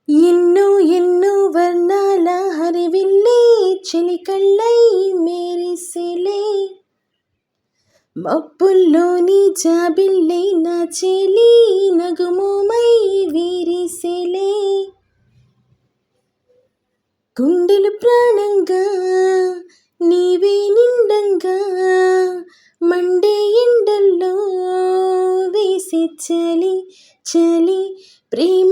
ఎన్నో ఎన్నో వర్ణాల హరివిల్లే చిలికళ్ళై మేరిసిలే మబ్బుల్లోని జాబిల్లే నా చెలి నగుమోమై వీరిసిలే గుండెలు ప్రాణంగా నీవే నిండంగా మండే ఎండల్లో వేసే చలి చలి ప్రేమ